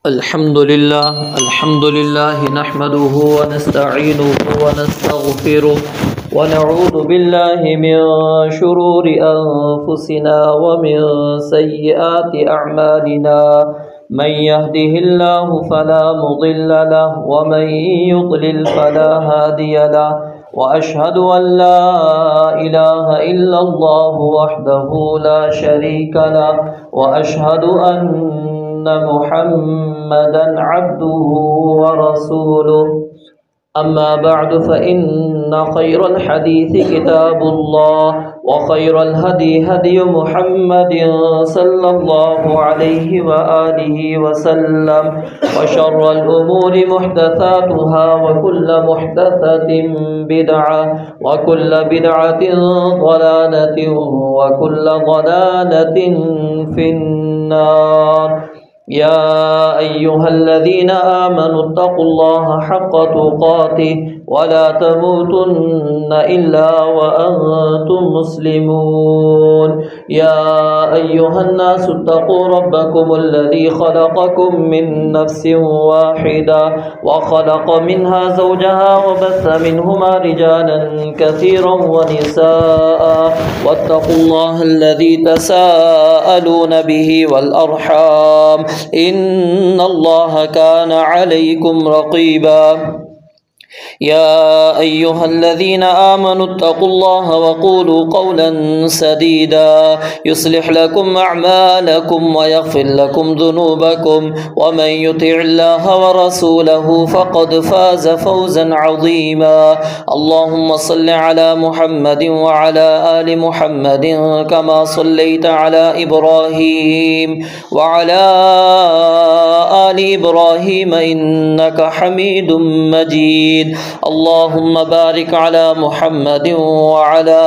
الحمد لله نحمده ونستعينه ونستغفره ونعوذ بالله من شرور أنفسنا ومن سيئات أعمالنا من يهده الله فلا مضل له ومن يضلل فلا هادي له وأشهد أن لا إله إلا الله وحده لا شريك له وأشهد أن محمدا عبده ورسوله أما بعد فإن خير الحديث كتاب الله وخير الهدي هدي محمد صلى الله عليه وآله وسلم وشر الأمور محدثاتها وكل محدثة بدعة وكل بدعة ضلالة وكل ضلالة في النار يا أيها الذين آمنوا اتقوا الله حق تقاته ولا تموتن إلا وأنتم مسلمون يا أيها الناس اتقوا ربكم الذي خلقكم من نفس واحدة وخلق منها زوجها وبث منهما رجالا كثيرا ونساء واتقوا الله الذي تساءلون به والأرحام إن الله كان عليكم رقيبا يا أيها الذين آمنوا اتقوا الله وقولوا قولا سديدا يصلح لكم أعمالكم ويغفر لكم ذنوبكم ومن يطع الله ورسوله فقد فاز فوزا عظيما اللهم صل على محمد وعلى آل محمد كما صليت على إبراهيم وعلى آل إبراهيم إنك حميد مجيد اللهم بارك على محمد وعلى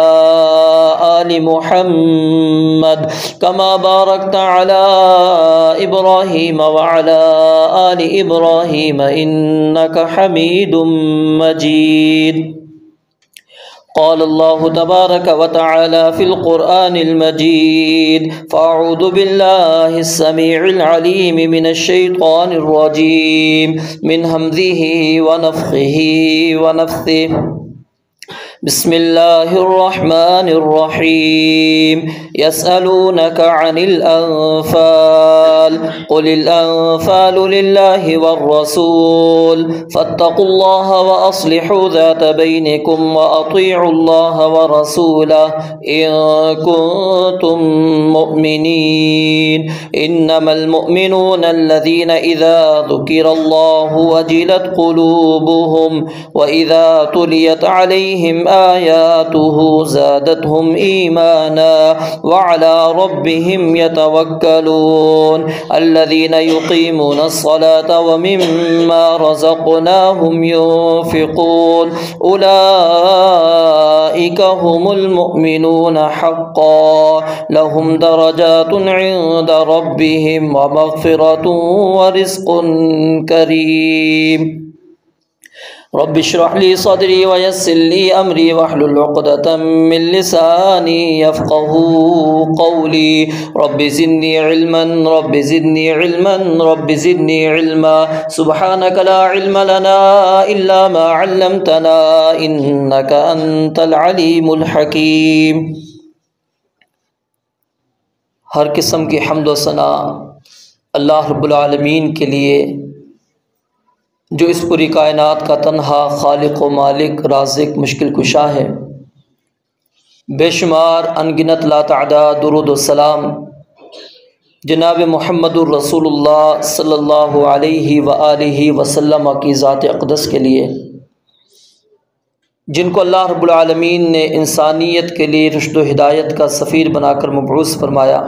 آل محمد كما باركت على إبراهيم وعلى آل إبراهيم إنك حميد مجيد قال الله تبارك وتعالى في القرآن المجيد فأعوذ بالله السميع العليم من الشيطان الرجيم من همزه ونفخه ونفثه بسم الله الرحمن الرحيم يسألونك عن الأنفال قل الأنفال لله والرسول فاتقوا الله وأصلحوا ذات بينكم وأطيعوا الله ورسوله إن كنتم مؤمنين إنما المؤمنون الذين إذا ذكر الله وجلت قلوبهم وإذا تليت عليهم آياته زادتهم إيمانا وعلى ربهم يتوكلون الذين يقيمون الصلاة ومما رزقناهم ينفقون أولئك هم المؤمنون حقا لهم درجات عند ربهم ومغفرة ورزق كريم رب اشرح لي صدري ويسر لي أمري واحلل عقدة من لساني يفقهوا قولي رب زدني علما رب زدني علما رب زدني علما سبحانك لا علم لنا إلا ما علمتنا إنك أنت العليم الحكيم ہر قسم کی حمد و ثنا اللہ رب العالمین کے لیے جو اس پوری کائنات کا تنہا خالق و مالک رازق مشکل کشا ہے۔ بے شمار انگنت لا تعداد درود و سلام جناب محمد الرسول اللہ صلی اللہ علیہ وآلہ وسلم کی ذات اقدس کے لیے، جن کو اللہ رب العالمین نے انسانیت کے لیے رشد و ہدایت کا سفیر بنا کر مبعوث فرمایا۔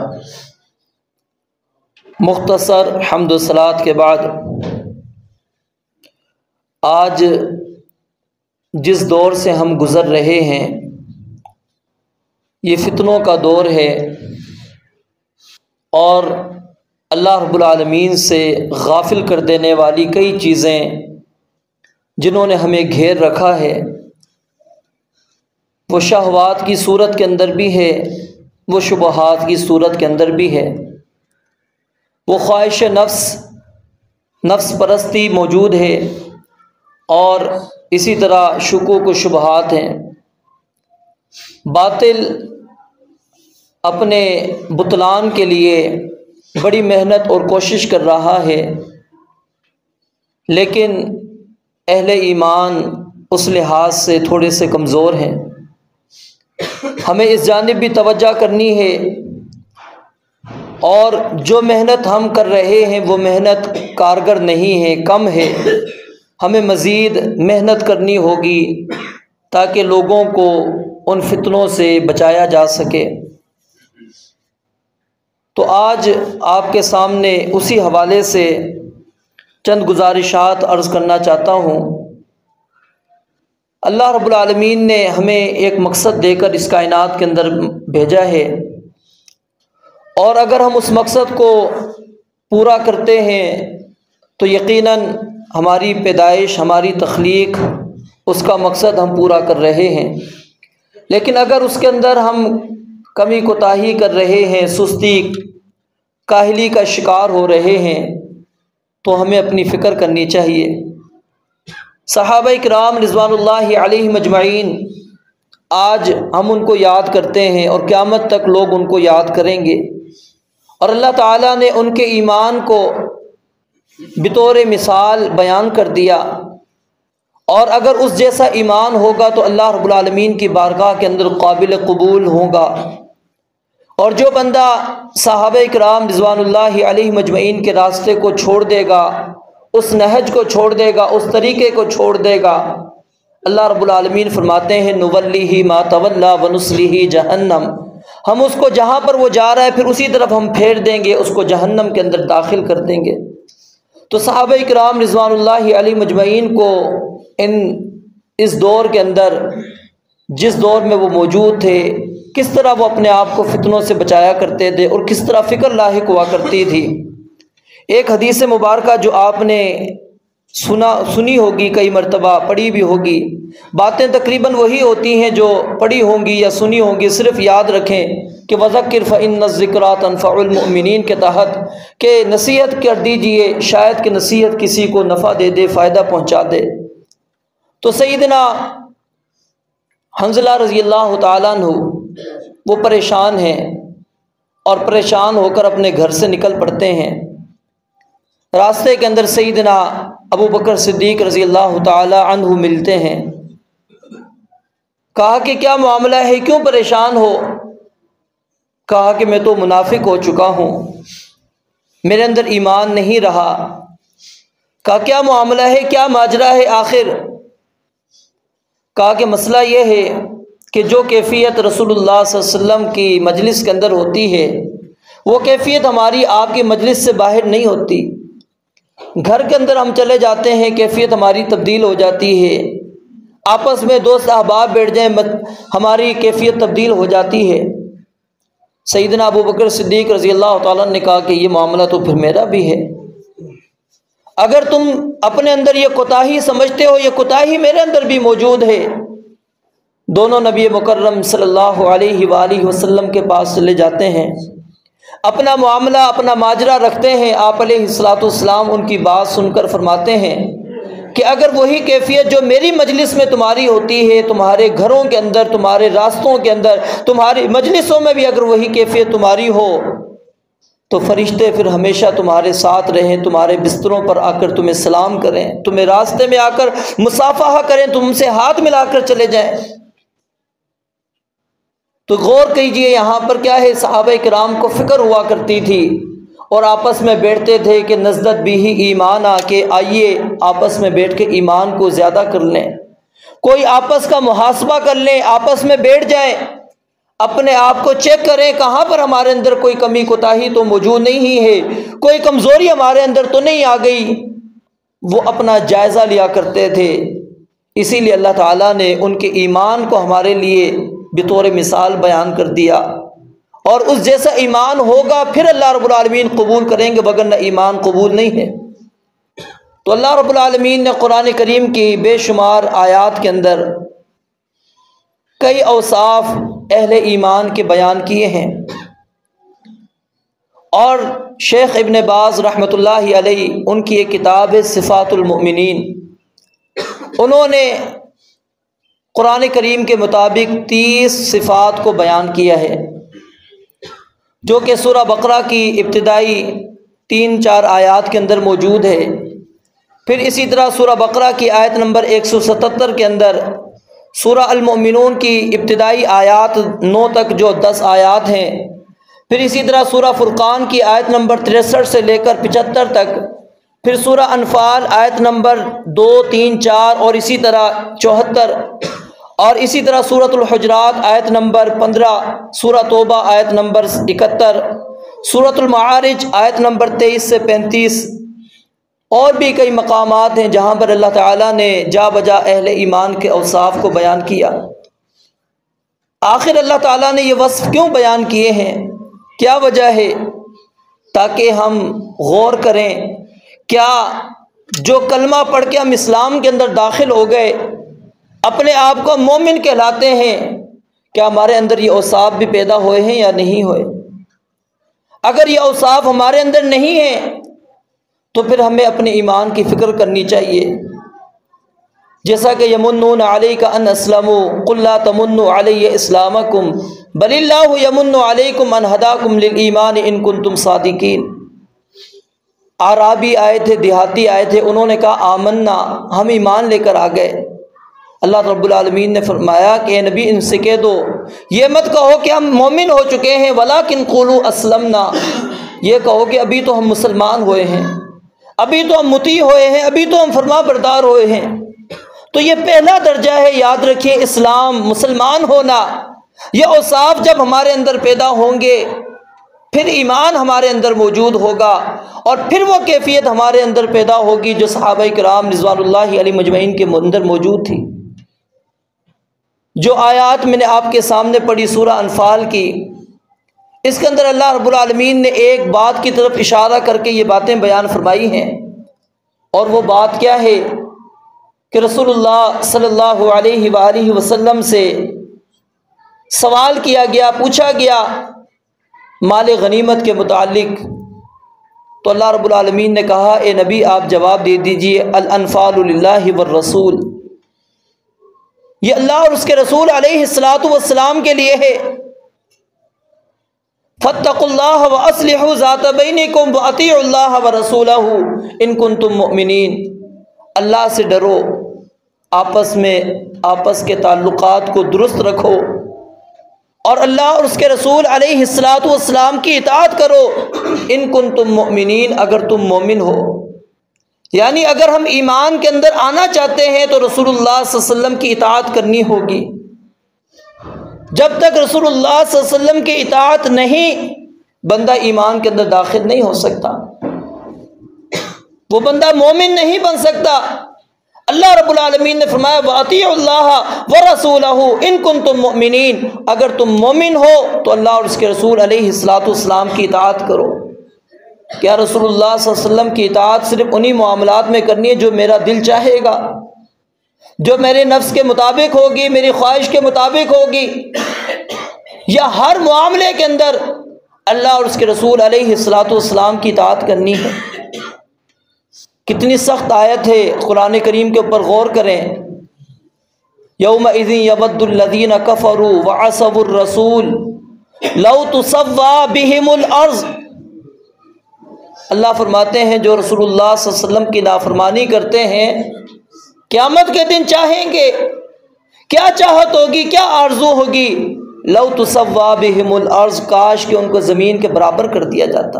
مختصر حمد و صلوات کے بعد آج جس دور سے ہم گزر رہے ہیں یہ فتنوں کا دور ہے، اور اللہ رب العالمین سے غافل کر دینے والی کئی چیزیں جنہوں نے ہمیں گھیر رکھا ہے، وہ شہوات کی صورت کے اندر بھی ہے، وہ شبہات کی صورت کے اندر بھی ہے، وہ خواہش نفس نفس پرستی موجود ہے اور اسی طرح شکوک و شبہات ہیں۔ باطل اپنے بطلان کے لیے بڑی محنت اور کوشش کر رہا ہے، لیکن اہل ایمان اس لحاظ سے تھوڑے سے کمزور ہیں۔ ہمیں اس جانب بھی توجہ کرنی ہے، اور جو محنت ہم کر رہے ہیں وہ محنت کارگر نہیں ہے، کم ہے۔ ہمیں مزید محنت کرنی ہوگی تاکہ لوگوں کو ان فتنوں سے بچایا جا سکے۔ تو آج آپ کے سامنے اسی حوالے سے چند گزارشات عرض کرنا چاہتا ہوں۔ اللہ رب العالمین نے ہمیں ایک مقصد دے کر اس کائنات کے اندر بھیجا ہے، اور اگر ہم اس مقصد کو پورا کرتے ہیں تو یقیناً ہماری پیدائش، ہماری تخلیق، اس کا مقصد ہم پورا کر رہے ہیں۔ لیکن اگر اس کے اندر ہم کمی کوتاہی کر رہے ہیں، سستی کاہلی کا شکار ہو رہے ہیں، تو ہمیں اپنی فکر کرنی چاہیے۔ صحابہ کرام رضوان اللہ علیہم اجمعین، آج ہم ان کو یاد کرتے ہیں اور قیامت تک لوگ ان کو یاد کریں گے، اور اللہ تعالیٰ نے ان کے ایمان کو بطور مثال بیان کر دیا، اور اگر اس جیسا ایمان ہوگا تو اللہ رب العالمین کی بارگاہ کے اندر قابل قبول ہوگا۔ اور جو بندہ صحابہ کرام رضوان اللہ علیہم اجمعین کے راستے کو چھوڑ دے گا، اس نہج کو چھوڑ دے گا، اس طریقے کو چھوڑ دے گا، اللہ رب العالمین فرماتے ہیں نولیہ ما تولی ونصلہ جہنم، ہم اس کو جہاں پر وہ جا رہا ہے پھر اسی طرف ہم پھیر دیں گے، اس کو جہنم کے اندر داخل کر دیں گے۔ تو صحابہ کرام رضوان اللہ علیہم اجمعین کو اس دور کے اندر، جس دور میں وہ موجود تھے، کس طرح وہ اپنے آپ کو فتنوں سے بچایا کرتے تھے اور کس طرح فکر لاحق ہوا کرتی تھی۔ ایک حدیث مبارکہ جو آپ نے سنی ہوگی، کئی مرتبہ پڑھی بھی ہوگی، باتیں تقریباً وہی ہوتی ہیں جو پڑھی ہوں گی یا سنی ہوں گی، صرف یاد رکھیں کہ وَذَكِّرْ فَإِنَّ الذِّكْرَىٰ تَنفَعُ الْمُؤْمِنِينَ کے تحت کہ نصیحت کر دیجئے، شاید کہ نصیحت کسی کو نفع دے دے، فائدہ پہنچا دے۔ تو سیدنا حنظلہ رضی اللہ تعالیٰ عنہ وہ پریشان ہیں، اور پریشان ہو کر اپنے گھر سے نکل پڑتے ہیں۔ راستے کے اندر سیدنا ابو بکر صدیق رضی اللہ تعالی عنہ ملتے ہیں۔ کہا کہ کیا معاملہ ہے، کیوں پریشان ہو؟ کہا کہ میں تو منافق ہو چکا ہوں، میرے اندر ایمان نہیں رہا۔ کہا کیا معاملہ ہے، کیا ماجرا ہے آخر؟ کہا کہ مسئلہ یہ ہے کہ جو کیفیت رسول اللہ صلی اللہ علیہ وسلم کی مجلس کے اندر ہوتی ہے، وہ کیفیت ہماری آپ کی مجلس سے باہر نہیں ہوتی۔ گھر کے اندر ہم چلے جاتے ہیں، کیفیت ہماری تبدیل ہو جاتی ہے، آپس میں دوست احباب بیٹھ جائیں ہماری کیفیت تبدیل ہو جاتی ہے۔ سیدنا ابو بکر صدیق رضی اللہ تعالیٰ نے کہا کہ یہ معاملہ تو پھر میرا بھی ہے، اگر تم اپنے اندر یہ کوتاہی سمجھتے ہو، یہ کوتاہی میرے اندر بھی موجود ہے۔ دونوں نبی مکرم صلی اللہ علیہ وآلہ وسلم کے پاس چلے جاتے ہیں، اپنا معاملہ، اپنا ماجرا رکھتے ہیں۔ آپ علیہ الصلوۃ والسلام ان کی بات سن کر فرماتے ہیں کہ اگر وہی کیفیت جو میری مجلس میں تمہاری ہوتی ہے، تمہارے گھروں کے اندر، تمہارے راستوں کے اندر، تمہاری مجلسوں میں بھی اگر وہی کیفیت تمہاری ہو، تو فرشتے پھر ہمیشہ تمہارے ساتھ رہیں، تمہارے بستروں پر آ کر تمہیں سلام کریں، تمہیں راستے میں آ کر مصافحہ کریں، تم سے ہاتھ ملا کر چلے جائیں۔ تو غور کیجئے یہاں پر کیا ہے، صحابہ کرام کو فکر ہوا کرتی تھی، اور آپس میں بیٹھتے تھے کہ نزدت بھی ہی ایمان آ کے آئیے آپس میں بیٹھ کے ایمان کو زیادہ کر لیں، کوئی آپس کا محاسبہ کر لیں، آپس میں بیٹھ جائیں، اپنے آپ کو چیک کریں کہاں پر ہمارے اندر کوئی کمی کوتاہی تو موجود نہیں ہے، کوئی کمزوری ہمارے اندر تو نہیں آ گئی۔ وہ اپنا جائزہ لیا کرتے تھے۔ اسی لیے اللہ تعالیٰ نے ان کے ایمان کو ہمارے لیے بطور مثال بیان کر دیا، اور اس جیسا ایمان ہوگا پھر اللہ رب العالمین قبول کریں گے، وگرنہ ایمان قبول نہیں ہے۔ تو اللہ رب العالمین نے قرآن کریم کی بے شمار آیات کے اندر کئی اوصاف اہل ایمان کے بیان کیے ہیں، اور شیخ ابن باز رحمۃ اللہ علیہ، ان کی ایک کتاب ہے صفات المؤمنین، انہوں نے قرآن کریم کے مطابق 30 صفات کو بیان کیا ہے، جو کہ سورہ بقرہ کی ابتدائی 3-4 آیات کے اندر موجود ہے۔ پھر اسی طرح سورہ بقرہ کی آیت نمبر 177 کے اندر سورہ المؤمنون کی ابتدائی آیات 9 تک جو 10 آیات ہیں، پھر اسی طرح سورہ فرقان کی آیت نمبر 63 سے لے کر 75 تک، پھر سورہ انفال آیت نمبر 2، 3، 4 اور اسی طرح 74، اور اسی طرح سورۃ الحجرات آیت نمبر 15، سورہ توبہ آیت نمبر 71، سورۃ المعارج آیت نمبر 23 سے 35، اور بھی کئی مقامات ہیں جہاں پر اللہ تعالیٰ نے جا بجا اہل ایمان کے اوصاف کو بیان کیا۔ آخر اللہ تعالیٰ نے یہ وصف کیوں بیان کیے ہیں؟ کیا وجہ ہے؟ تاکہ ہم غور کریں، کیا جو کلمہ پڑھ کے ہم اسلام کے اندر داخل ہو گئے، اپنے آپ کو مومن کہلاتے ہیں، کیا ہمارے اندر یہ اوصاف بھی پیدا ہوئے ہیں یا نہیں ہوئے؟ اگر یہ اوصاف ہمارے اندر نہیں ہیں تو پھر ہمیں اپنے ایمان کی فکر کرنی چاہیے، جیسا کہ یمنون علیک ان اسلموا قل لا تمنوا علی اسلامکم بل اللہ یمن علیکم ان ہداکم للایمان ان کنتم صادقین۔ اعرابی آئے تھے، دیہاتی آئے تھے، انہوں نے کہا آمنا، ہم ایمان لے کر آ گئے۔ اللہ رب العالمین نے فرمایا کہ اے نبی ان سے کہہ دو، یہ مت کہو کہ ہم مومن ہو چکے ہیں، ولیکن قولوا اسلمنا، یہ کہو کہ ابھی تو ہم مسلمان ہوئے ہیں، ابھی تو ہم مطیع ہوئے ہیں، ابھی تو ہم فرما بردار ہوئے ہیں۔ تو یہ پہلا درجہ ہے، یاد رکھیں، اسلام، مسلمان ہونا۔ یہ اوصاف جب ہمارے اندر پیدا ہوں گے پھر ایمان ہمارے اندر موجود ہوگا، اور پھر وہ کیفیت ہمارے اندر پیدا ہوگی جو صحابہ کرام رضوان اللہ علیہ مجمعین کے اندر موجود تھی۔ جو آیات میں نے آپ کے سامنے پڑھی سورہ انفال کی، اس کے اندر اللہ رب العالمین نے ایک بات کی طرف اشارہ کر کے یہ باتیں بیان فرمائی ہیں، اور وہ بات کیا ہے کہ رسول اللہ صلی اللہ علیہ وآلہ وسلم سے سوال کیا گیا، پوچھا گیا مال غنیمت کے متعلق، تو اللہ رب العالمین نے کہا اے نبی آپ جواب دے دیجئے الانفال للہ والرسول، یہ اللہ اور اس کے رسول علیہ الصلاۃ والسلام کے لیے ہے۔ فاتقوا اللہ واصلحوا ذات بینکم واطیعوا اللہ ورسولہ ان کنتم مؤمنین، اللہ سے ڈرو، آپس کے تعلقات کو درست رکھو، اور اللہ اور اس کے رسول علیہ الصلاۃ والسلام کی اطاعت کرو، ان کنتم مؤمنین، اگر تم مومن ہو۔ یعنی اگر ہم ایمان کے اندر آنا چاہتے ہیں تو رسول اللہ صلی اللہ علیہ وسلم کی اطاعت کرنی ہوگی۔ جب تک رسول اللہ صلی اللہ علیہ وسلم کی اطاعت نہیں، بندہ ایمان کے اندر داخل نہیں ہو سکتا، وہ بندہ مومن نہیں بن سکتا۔ اللہ رب العالمین نے فرمایا وَأَطِيعُوا اللَّهَ وَرَسُولَهُ إِن كُنتُم مُؤْمِنِينَ، اگر تم مومن ہو تو اللہ اور اس کے رسول علیہ الصلاۃ والسلام کی اطاعت کرو۔ کیا رسول اللہ صلی اللہ علیہ وسلم کی اطاعت صرف انہی معاملات میں کرنی ہے جو میرا دل چاہے گا، جو میرے نفس کے مطابق ہوگی، میری خواہش کے مطابق ہوگی، یا ہر معاملے کے اندر اللہ اور اس کے رسول علیہ الصلاۃ والسلام کی اطاعت کرنی ہے؟ کتنی سخت آیت ہے، قرآن کریم کے اوپر غور کریں۔ یومئذ یود الذین کفروا وعصوا الرسول لو تسوی بہم الارض، اللہ فرماتے ہیں جو رسول اللہ صلی اللہ علیہ وسلم کی نافرمانی کرتے ہیں قیامت کے دن چاہیں گے، کیا چاہت ہوگی، کیا آرزو ہوگی، لو تسوی بہم الارض، کاش کہ ان کو زمین کے برابر کر دیا جاتا،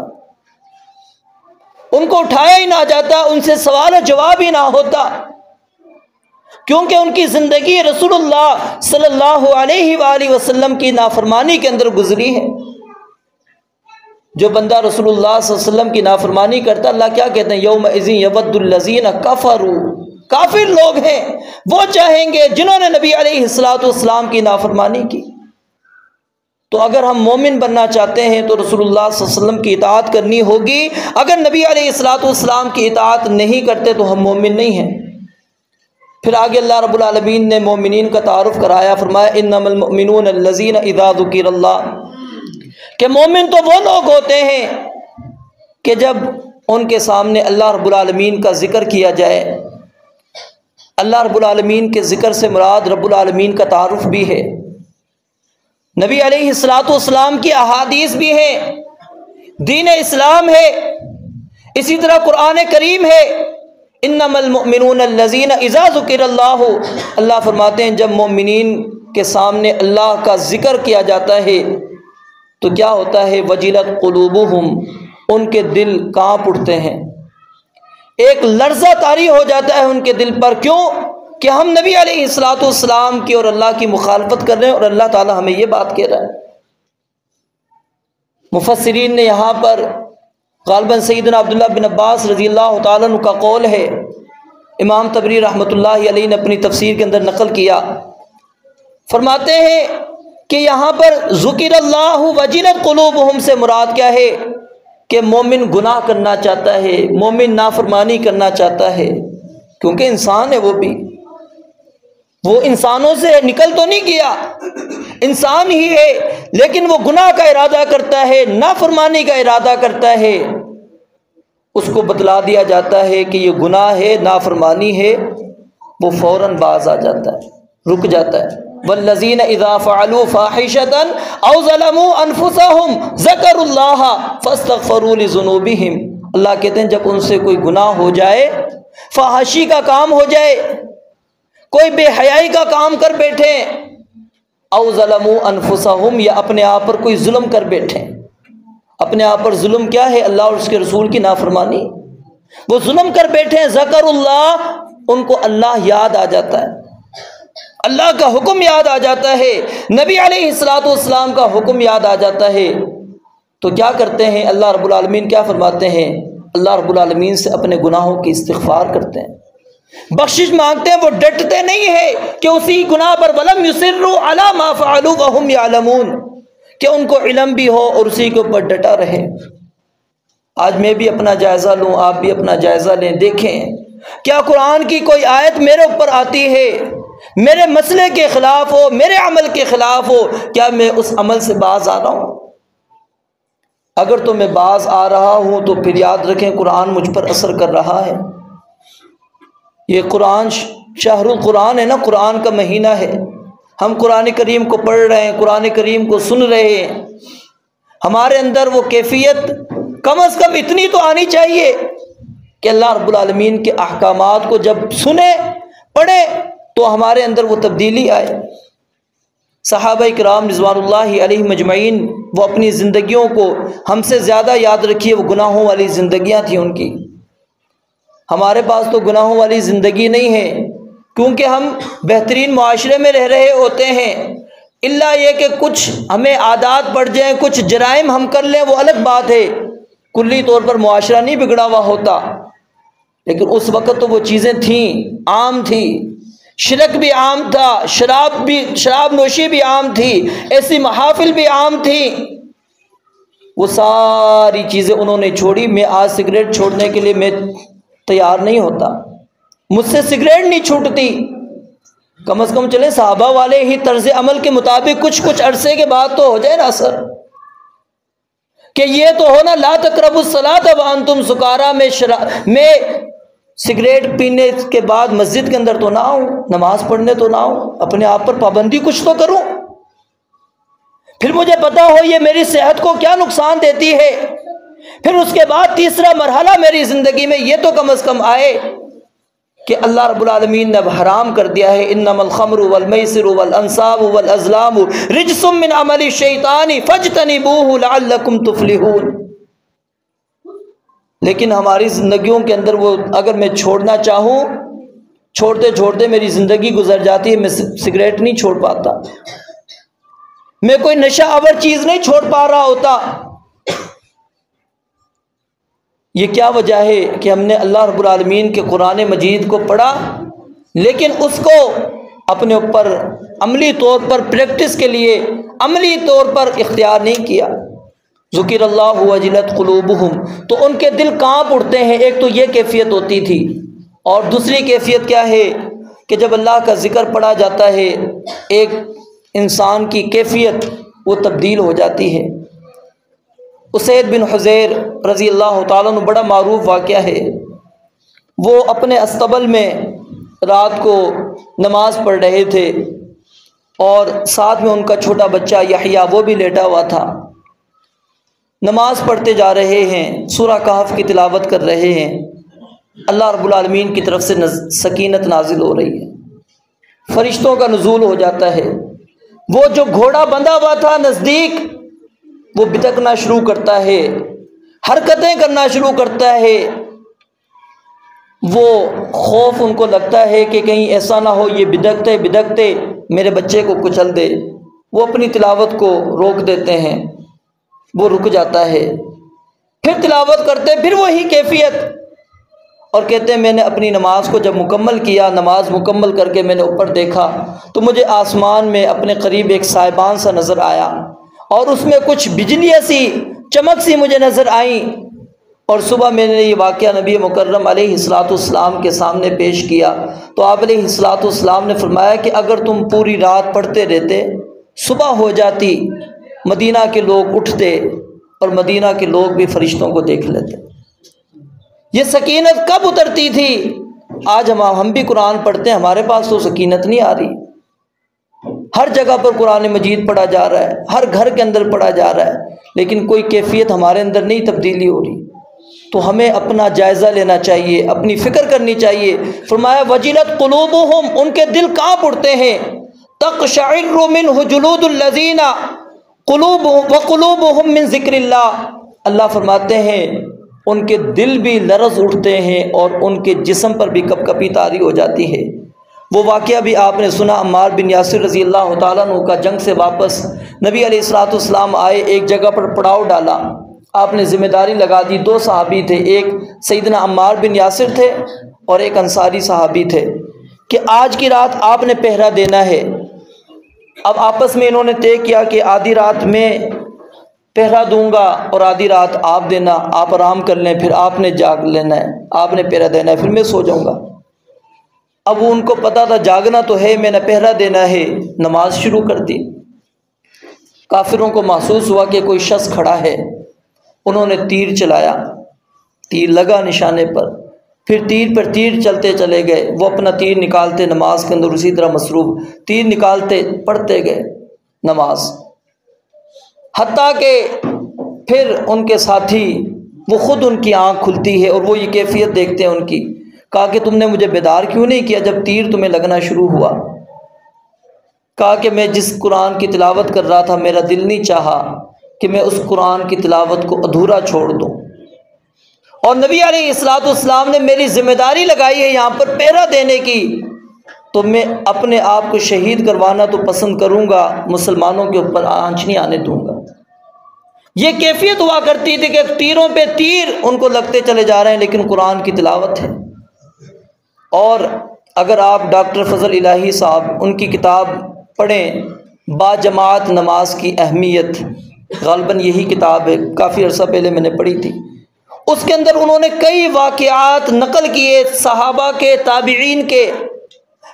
ان کو اٹھایا ہی نہ جاتا، ان سے سوال و جواب ہی نہ ہوتا، کیونکہ ان کی زندگی رسول اللہ صلی اللہ علیہ وآلہ وسلم کی نافرمانی کے اندر گزری ہے۔ جو بندہ رسول اللہ صلی اللہ علیہ وسلم کی نافرمانی کرتا، اللہ کیا کہتے ہیں یومئذ یود الذین کفروا، کافر لوگ ہیں، وہ چاہیں گے جنہوں نے نبی علیہ الصلوۃ والسلام کی نافرمانی کی۔ تو اگر ہم مومن بننا چاہتے ہیں تو رسول اللہ صلی اللہ علیہ وسلم کی اطاعت کرنی ہوگی، اگر نبی علیہ الصلوۃ والسلام کی اطاعت نہیں کرتے تو ہم مومن نہیں ہیں۔ پھر آگے اللہ رب العالمین نے مومنین کا تعارف کرایا، فرمایا انما المؤمنون الذین اذا ذکر اللہ، کہ مومن تو وہ لوگ ہوتے ہیں کہ جب ان کے سامنے اللہ رب العالمین کا ذکر کیا جائے، اللہ رب العالمین کے ذکر سے مراد رب العالمین کا تعارف بھی ہے، نبی علیہ الصلاۃ والسلام کی احادیث بھی ہیں، دین اسلام ہے، اسی طرح قرآن کریم ہے۔ انما المؤمنون الذین اذا ذکر اللہ، اللہ فرماتے ہیں جب مومنین کے سامنے اللہ کا ذکر کیا جاتا ہے تو کیا ہوتا ہے؟ وجلت قلوبہم، ان کے دل کانپ اٹھتے ہیں، ایک لرزہ طاری ہو جاتا ہے ان کے دل پر۔ کیوں؟ کہ ہم نبی علیہ الصلاۃ والسلام کی اور اللہ کی مخالفت کر رہے ہیں، اور اللہ تعالی ہمیں یہ بات کہہ رہا ہے۔ مفسرین نے یہاں پر غالباً سیدنا عبداللہ بن عباس رضی اللہ تعالیٰ عنہ کا قول ہے، امام طبری رحمۃ اللہ علیہ نے اپنی تفسیر کے اندر نقل کیا، فرماتے ہیں کہ یہاں پر ذکر اللہ وجلت قلوبہم سے مراد کیا ہے؟ کہ مومن گناہ کرنا چاہتا ہے، مومن نافرمانی کرنا چاہتا ہے، کیونکہ انسان ہے، وہ انسانوں سے نکل تو نہیں گیا، انسان ہی ہے، لیکن وہ گناہ کا ارادہ کرتا ہے، نافرمانی کا ارادہ کرتا ہے۔ اس کو بتلا دیا جاتا ہے کہ یہ گناہ ہے، نافرمانی ہے، وہ فوراً باز آ جاتا ہے، رک جاتا ہے۔ والذین اذا فعلوا فاحشة او ظلموا انفسهم ذکروا اللہ فاستغفروا لذنوبہم، اللہ کہتے ہیں جب ان سے کوئی گناہ ہو جائے، فحاشی کا کام ہو جائے، کوئی بے حیائی کا کام کر بیٹھے، او ظلموا انفسهم، یا اپنے آپ پر کوئی ظلم کر بیٹھے۔ اپنے آپ پر ظلم کیا ہے؟ اللہ اور اس کے رسول کی نافرمانی، وہ ظلم کر بیٹھے، ذکر اللہ، ان کو اللہ یاد آ جاتا ہے، اللہ کا حکم یاد آ جاتا ہے، نبی علیہ الصلاۃ والسلام کا حکم یاد آ جاتا ہے، تو کیا کرتے ہیں؟ اللہ رب العالمین کیا فرماتے ہیں؟ اللہ رب العالمین سے اپنے گناہوں کی استغفار کرتے ہیں، بخشش مانگتے ہیں، وہ ڈٹتے نہیں ہے کہ اسی گناہ پر، ولم یصروا علی ما فعلوا وهم یعلمون، کہ ان کو علم بھی ہو اور اسی کے اوپر ڈٹا رہے۔ آج میں بھی اپنا جائزہ لوں، آپ بھی اپنا جائزہ لیں، دیکھیں کیا قرآن کی کوئی آیت میرے اوپر آتی ہے، میرے مسئلے کے خلاف ہو، میرے عمل کے خلاف ہو، کیا میں اس عمل سے باز آ رہا ہوں؟ اگر تو میں باز آ رہا ہوں تو پھر یاد رکھیں قرآن مجھ پر اثر کر رہا ہے۔ یہ قرآن شہر القرآن ہے نا، قرآن کا مہینہ ہے، ہم قرآن کریم کو پڑھ رہے ہیں، قرآن کریم کو سن رہے ہیں، ہمارے اندر وہ کیفیت کم از کم اتنی تو آنی چاہیے کہ اللہ رب العالمین کے احکامات کو جب سنیں، پڑھیں، تو ہمارے اندر وہ تبدیلی آئے۔ صحابہ کرام رضوان اللہ علیہ مجمعین، وہ اپنی زندگیوں کو ہم سے زیادہ یاد رکھیے، وہ گناہوں والی زندگیاں تھیں ان کی۔ ہمارے پاس تو گناہوں والی زندگی نہیں ہے، کیونکہ ہم بہترین معاشرے میں رہ رہے ہوتے ہیں، الا یہ کہ کچھ ہمیں عادات پڑ جائیں، کچھ جرائم ہم کر لیں، وہ الگ بات ہے، کلی طور پر معاشرہ نہیں بگڑا ہوا ہوتا، لیکن اس وقت تو وہ چیزیں تھیں، عام تھی، شرک بھی عام تھا، شراب نوشی بھی عام تھی، ایسی محافل بھی عام تھی، وہ ساری چیزیں انہوں نے چھوڑی۔ میں آج سگریٹ چھوڑنے کے لیے میں تیار نہیں ہوتا، مجھ سے سگریٹ نہیں چھوٹتی، کم از کم چلے صحابہ والے ہی طرز عمل کے مطابق کچھ عرصے کے بعد تو ہو جائے نا اثر، کہ یہ تو ہونا لا تقربوا الصلاۃ وانتم سکاری، میں سگریٹ پینے کے بعد مسجد کے اندر تو نہ آؤں، نماز پڑھنے تو نہ آؤں، اپنے آپ پر پابندی کچھ تو کروں، پھر مجھے پتا ہو یہ میری صحت کو کیا نقصان دیتی ہے، پھر اس کے بعد تیسرا مرحلہ میری زندگی میں یہ تو کم از کم آئے کہ اللہ رب العالمین نے اب حرام کر دیا ہے، انما الخمر والمیسر والانصاب والازلام رجس من عمل الشیطان فاجتنبوه لعلکم تفلحون۔ لیکن ہماری زندگیوں کے اندر وہ اگر میں چھوڑنا چاہوں، چھوڑتے چھوڑتے میری زندگی گزر جاتی ہے، میں سگریٹ نہیں چھوڑ پاتا، میں کوئی نشہ آور چیز نہیں چھوڑ پا رہا ہوتا۔ یہ کیا وجہ ہے کہ ہم نے اللہ رب العالمین کے قرآن مجید کو پڑھا لیکن اس کو اپنے اوپر عملی طور پر پریکٹس کے لیے عملی طور پر اختیار نہیں کیا۔ ذکر اللہ وجلت قلوبہم، تو ان کے دل کانپ اٹھتے ہیں، ایک تو یہ کیفیت ہوتی تھی، اور دوسری کیفیت کیا ہے کہ جب اللہ کا ذکر پڑھا جاتا ہے ایک انسان کی کیفیت وہ تبدیل ہو جاتی ہے۔ اسید بن حضیر رضی اللہ تعالیٰ عنہ بڑا معروف واقعہ ہے۔ وہ اپنے استبل میں رات کو نماز پڑھ رہے تھے اور ساتھ میں ان کا چھوٹا بچہ یحییٰ وہ بھی لیٹا ہوا تھا۔ نماز پڑھتے جا رہے ہیں، سورہ کہف کی تلاوت کر رہے ہیں، اللہ رب العالمین کی طرف سے سکینت نازل ہو رہی ہے، فرشتوں کا نزول ہو جاتا ہے۔ وہ جو گھوڑا بندھا ہوا تھا نزدیک، وہ بتکنا شروع کرتا ہے، حرکتیں کرنا شروع کرتا ہے۔ وہ خوف ان کو لگتا ہے کہ کہیں ایسا نہ ہو یہ بدکتے بدکتے میرے بچے کو کچل دے۔ وہ اپنی تلاوت کو روک دیتے ہیں، وہ رک جاتا ہے، پھر تلاوت کرتے، پھر وہی کیفیت، اور کہتے ہیں میں نے اپنی نماز کو جب مکمل کیا، نماز مکمل کر کے میں نے اوپر دیکھا تو مجھے آسمان میں اپنے قریب ایک سائبان سا نظر آیا، اور اس میں کچھ بجلیاں سی چمک سی مجھے نظر آئیں، اور صبح میں نے یہ واقعہ نبی مکرم علیہ السلام کے سامنے پیش کیا تو آپ علیہ السلام نے فرمایا کہ اگر تم پوری رات پڑھتے رہتے، صبح ہو جاتی، مدینہ کے لوگ اٹھتے اور مدینہ کے لوگ بھی فرشتوں کو دیکھ لیتے۔ یہ سکینت کب اترتی تھی؟ آج ہم بھی قرآن پڑھتے ہیں، ہمارے پاس تو سکینت نہیں آ رہی۔ ہر جگہ پر قرآن مجید پڑھا جا رہا ہے، ہر گھر کے اندر پڑھا جا رہا ہے، لیکن کوئی کیفیت ہمارے اندر نہیں تبدیلی ہو رہی۔ تو ہمیں اپنا جائزہ لینا چاہیے، اپنی فکر کرنی چاہیے۔ فرمایا وجلت قلوبہم، ان کے دل کانپ اٹھتے ہیں، تقشعر منہ جلود الذین وقلوبہم من ذکر اللہ، اللہ فرماتے ہیں ان کے دل بھی لرز اٹھتے ہیں اور ان کے جسم پر بھی کپ کپی طاری ہو جاتی ہے۔ وہ واقعہ بھی آپ نے سنا، عمار بن یاسر رضی اللہ تعالیٰ عنہ کا جنگ سے واپس نبی علیہ السلام آئے، ایک جگہ پر پڑاؤ ڈالا، آپ نے ذمہ داری لگا دی۔ دو صحابی تھے، ایک سیدنا عمار بن یاسر تھے اور ایک انصاری صحابی تھے، کہ آج کی رات آپ نے پہرا دینا ہے۔ اب آپس میں انہوں نے طے کیا کہ آدھی رات میں پہرا دوں گا اور آدھی رات آپ دینا، آپ آرام کر لیں، پھر آپ نے جاگ لینا ہے، آپ نے پہرا دینا ہے، پھر میں سو جاؤں گا۔ اب ان کو پتہ تھا جاگنا تو ہے، میں نے پہرا دینا ہے، نماز شروع کر دی۔ کافروں کو محسوس ہوا کہ کوئی شخص کھڑا ہے، انہوں نے تیر چلایا، تیر لگا نشانے پر، پھر تیر پر تیر چلتے چلے گئے، وہ اپنا تیر نکالتے نماز کے اندر اسی طرح مصروف، تیر نکالتے پڑھتے گئے نماز، حتیٰ کہ پھر ان کے ساتھی وہ خود ان کی آنکھ کھلتی ہے اور وہ یہ کیفیت دیکھتے ہیں ان کی، کہا کہ تم نے مجھے بیدار کیوں نہیں کیا جب تیر تمہیں لگنا شروع ہوا؟ کہا کہ میں جس قرآن کی تلاوت کر رہا تھا میرا دل نہیں چاہا کہ میں اس قرآن کی تلاوت کو ادھورا چھوڑ دوں، اور نبی علیہ السلام نے میری ذمہ داری لگائی ہے یہاں پر پہرا دینے کی، تو میں اپنے آپ کو شہید کروانا تو پسند کروں گا، مسلمانوں کے اوپر آنچ نہیں آنے دوں گا۔ یہ کیفیت ہوا کرتی تھی کہ تیروں پہ تیر ان کو لگتے چلے جا رہے ہیں، لیکن قرآن کی تلاوت ہے۔ اور اگر آپ ڈاکٹر فضل الہی صاحب ان کی کتاب پڑھیں، با جماعت نماز کی اہمیت، غالباً یہی کتاب ہے، کافی عرصہ پہلے میں نے پڑھی تھی، اس کے اندر انہوں نے کئی واقعات نقل کیے صحابہ کے، تابعین کے،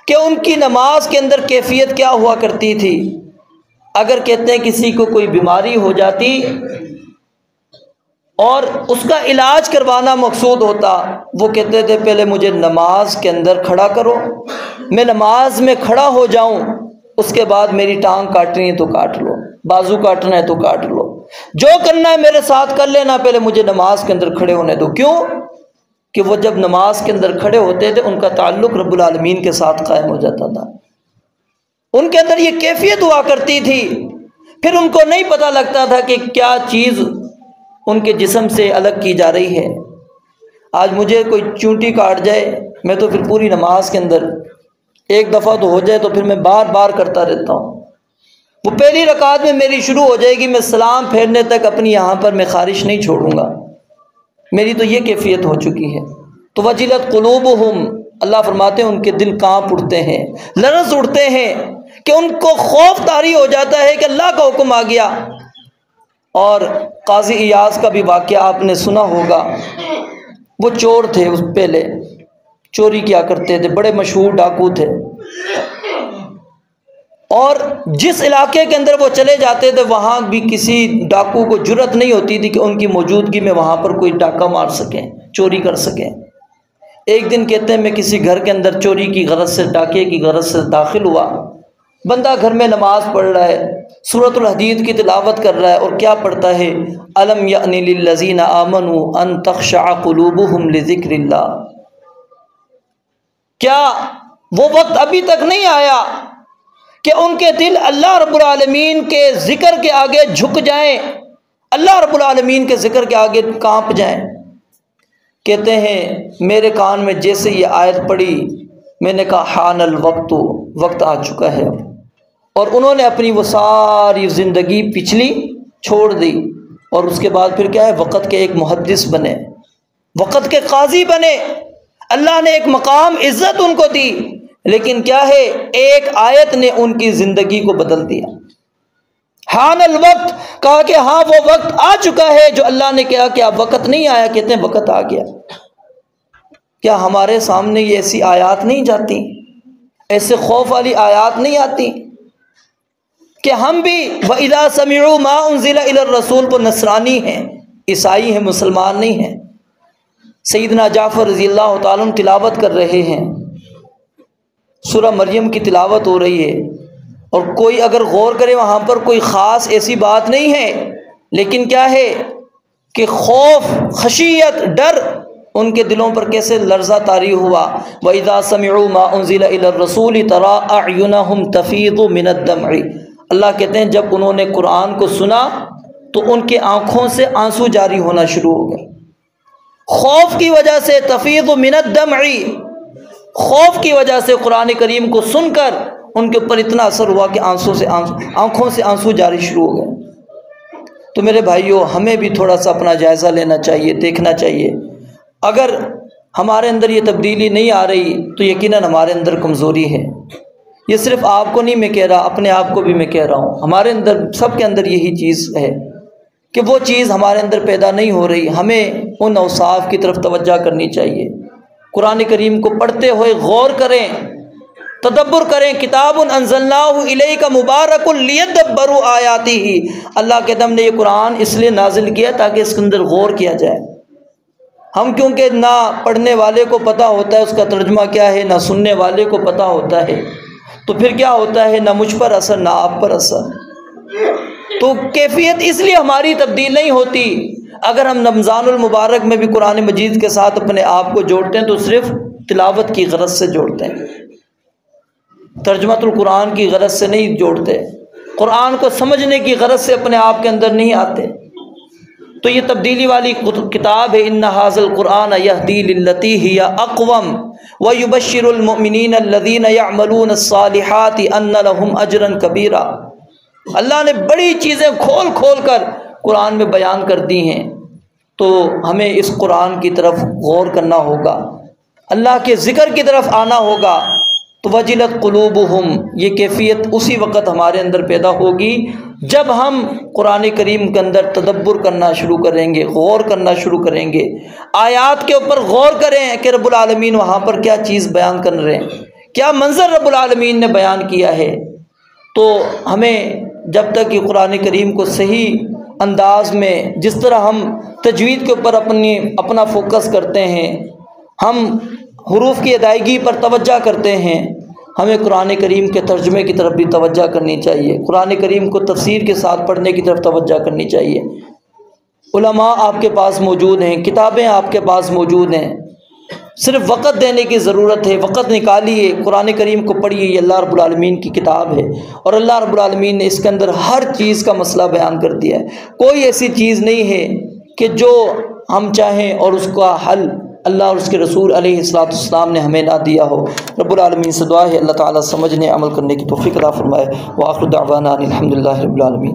کہ ان کی نماز کے اندر کیفیت کیا ہوا کرتی تھی۔ اگر کہتے ہیں کسی کو کوئی بیماری ہو جاتی اور اس کا علاج کروانا مقصود ہوتا، وہ کہتے تھے پہلے مجھے نماز کے اندر کھڑا کرو، میں نماز میں کھڑا ہو جاؤں، اس کے بعد میری ٹانگ کاٹنی ہے تو کاٹ لو، بازو کاٹنا ہے تو کاٹ لو، جو کرنا ہے میرے ساتھ کر لینا، پہلے مجھے نماز کے اندر کھڑے ہونے دو۔ کیوں؟ کہ وہ جب نماز کے اندر کھڑے ہوتے تھے ان کا تعلق رب العالمین کے ساتھ قائم ہو جاتا تھا، ان کے اندر یہ کیفیت ہوا کرتی تھی۔ پھر ان کو نہیں پتہ لگتا تھا کہ کیا چیز ان کے جسم سے الگ کی جا رہی ہے۔ آج مجھے کوئی چونٹی کاٹ جائے، میں تو پھر پوری نماز کے اندر ایک دفعہ تو ہو جائے تو پھر میں بار بار کرتا رہتا ہوں۔ وہ پہلی رکعت میں میری شروع ہو جائے گی، میں سلام پھیرنے تک اپنی یہاں پر میں خارش نہیں چھوڑوں گا، میری تو یہ کیفیت ہو چکی ہے۔ تو وجلت قلوبہم، اللہ فرماتے ہیں ان کے دل کانپ اٹھتے ہیں، لرز اٹھتے ہیں، کہ ان کو خوف طاری ہو جاتا ہے کہ اللہ کا حکم آ گیا۔ اور قاضی ایاز کا بھی واقعہ آپ نے سنا ہوگا، وہ چور تھے، اس پہلے چوری کیا کرتے تھے، بڑے مشہور ڈاکو تھے۔ اور جس علاقے کے اندر وہ چلے جاتے تھے وہاں بھی کسی ڈاکو کو جرأت نہیں ہوتی تھی کہ ان کی موجودگی میں وہاں پر کوئی ڈاکہ مار سکیں، چوری کر سکیں۔ ایک دن کہتے ہیں میں کسی گھر کے اندر چوری کی غرض سے، ڈاکے کی غرض سے داخل ہوا، بندہ گھر میں نماز پڑھ رہا ہے، سورۃ الحدید کی تلاوت کر رہا ہے، اور کیا پڑھتا ہے؟ الم یأن للذین آمنوا ان تخشع قلوبہم لذکر اللہ۔ کیا وہ وقت ابھی تک نہیں آیا کہ ان کے دل اللہ رب العالمین کے ذکر کے آگے جھک جائیں، اللہ رب العالمین کے ذکر کے آگے کانپ جائیں؟ کہتے ہیں میرے کان میں جیسے یہ آیت پڑی میں نے کہا حان الوقت، وقت آ چکا ہے، اور انہوں نے اپنی وہ ساری زندگی پچھلی چھوڑ دی، اور اس کے بعد پھر کیا ہے؟ وقت کے ایک محدث بنے، وقت کے قاضی بنے۔ اللہ نے ایک مقام عزت ان کو دی، لیکن کیا ہے؟ ایک آیت نے ان کی زندگی کو بدل دیا۔ حان الوقت، کہا کہ ہاں وہ وقت آ چکا ہے جو اللہ نے کہا کہ اب وقت نہیں آیا، کہتے ہیں وقت آ گیا۔ کیا ہمارے سامنے یہ ایسی آیات نہیں جاتی، ایسے خوف والی آیات نہیں آتی کہ ہم بھی وَإِذَا سَمِعُوا مَا أُنزِلَ إِلَى الرَّسُولِ وہ نصرانی ہیں، عیسائی ہیں، مسلمان نہیں ہیں۔ سیدنا جعفر رضی اللہ تعالیٰ عنہ تلاوت کر رہے ہیں، سورہ مریم کی تلاوت ہو رہی ہے، اور کوئی اگر غور کرے وہاں پر کوئی خاص ایسی بات نہیں ہے، لیکن کیا ہے کہ خوف، خشیت، ڈر ان کے دلوں پر کیسے لرزہ طاری ہوا۔ وَإِذَا سَمِعُوا مَا أُنزِلَ إِلَى الرَّسُولِ تَرَىٰ أَعْيُنَهُمْ تَفِيضُ مِنَ الدَّمْعِ۔ اللہ کہتے ہیں جب انہوں نے قرآن کو سنا تو ان کے آنکھوں سے آنسو جاری ہونا شروع ہو گئے، خوف کی وجہ سے۔ تفیض من الدمع، خوف کی وجہ سے قرآن کریم کو سن کر ان کے اوپر اتنا اثر ہوا کہ آنکھوں سے آنسو جاری شروع ہو گئے۔ تو میرے بھائیوں، ہمیں بھی تھوڑا سا اپنا جائزہ لینا چاہیے، دیکھنا چاہیے۔ اگر ہمارے اندر یہ تبدیلی نہیں آ رہی تو یقیناً ہمارے اندر کمزوری ہے۔ یہ صرف آپ کو نہیں میں کہہ رہا، اپنے آپ کو بھی میں کہہ رہا ہوں، ہمارے اندر، سب کے اندر یہی چیز ہے کہ وہ چیز ہمارے اندر پیدا نہیں ہو رہی۔ ہمیں ان اوصاف کی طرف توجہ کرنی چاہیے، قرآن کریم کو پڑھتے ہوئے غور کریں، تدبر کریں۔ کتاب انزلناہ الیک مبارک لیدبروا آیاتہ، اللہ کے ہم نے یہ قرآن اس لیے نازل کیا تاکہ اس کے اندر غور کیا جائے۔ ہم کیونکہ نہ پڑھنے والے کو پتہ ہوتا ہے اس کا ترجمہ کیا ہے، نہ سننے والے کو پتہ ہوتا ہے، تو پھر کیا ہوتا ہے؟ نہ مجھ پر اثر، نہ آپ پر اثر۔ تو کیفیت اس لیے ہماری تبدیل نہیں ہوتی۔ اگر ہم رمضان المبارک میں بھی قرآن مجید کے ساتھ اپنے آپ کو جوڑتے ہیں تو صرف تلاوت کی غرض سے جوڑتے ہیں، ترجمۃ القرآن کی غرض سے نہیں جوڑتے، قرآن کو سمجھنے کی غرض سے اپنے آپ کے اندر نہیں آتے۔ تو یہ تبدیلی والی کتاب ہے۔ ان ھذا القرآن یہدی للتی ہی اقوم ویبشر المؤمنین الذین یعملون الصالحات ان لہم اجرا کبیرا۔ اللہ نے بڑی چیزیں کھول کھول کر قرآن میں بیان کر دی ہیں، تو ہمیں اس قرآن کی طرف غور کرنا ہوگا، اللہ کے ذکر کی طرف آنا ہوگا۔ تو وجلت قلوبہم، یہ کیفیت اسی وقت ہمارے اندر پیدا ہوگی جب ہم قرآن کریم کے اندر تدبر کرنا شروع کریں گے، غور کرنا شروع کریں گے، آیات کے اوپر غور کریں کہ رب العالمین وہاں پر کیا چیز بیان کر رہے ہیں، کیا منظر رب العالمین نے بیان کیا ہے۔ تو ہمیں جب تک کہ قرآن کریم کو صحیح انداز میں، جس طرح ہم تجوید کے اوپر اپنا فوکس کرتے ہیں، ہم حروف کی ادائیگی پر توجہ کرتے ہیں، ہمیں قرآن کریم کے ترجمے کی طرف بھی توجہ کرنی چاہیے، قرآن کریم کو تفسیر کے ساتھ پڑھنے کی طرف توجہ کرنی چاہیے۔ علماء آپ کے پاس موجود ہیں، کتابیں آپ کے پاس موجود ہیں، صرف وقت دینے کی ضرورت ہے۔ وقت نکالیے، قرآن کریم کو پڑھیے، یہ اللہ رب العالمین کی کتاب ہے، اور اللہ رب العالمین نے اس کے اندر ہر چیز کا مسئلہ بیان کر دیا ہے۔ کوئی ایسی چیز نہیں ہے کہ جو ہم چاہیں اور اس کا حل اللہ اور اس کے رسول علیہ السلام نے ہمیں نہ دیا ہو۔ رب العالمین سے دعا ہے اللہ تعالیٰ سمجھنے، عمل کرنے کی توفیق عطا فرمائے۔ وآخر دعوانا الحمدللہ رب العالمین۔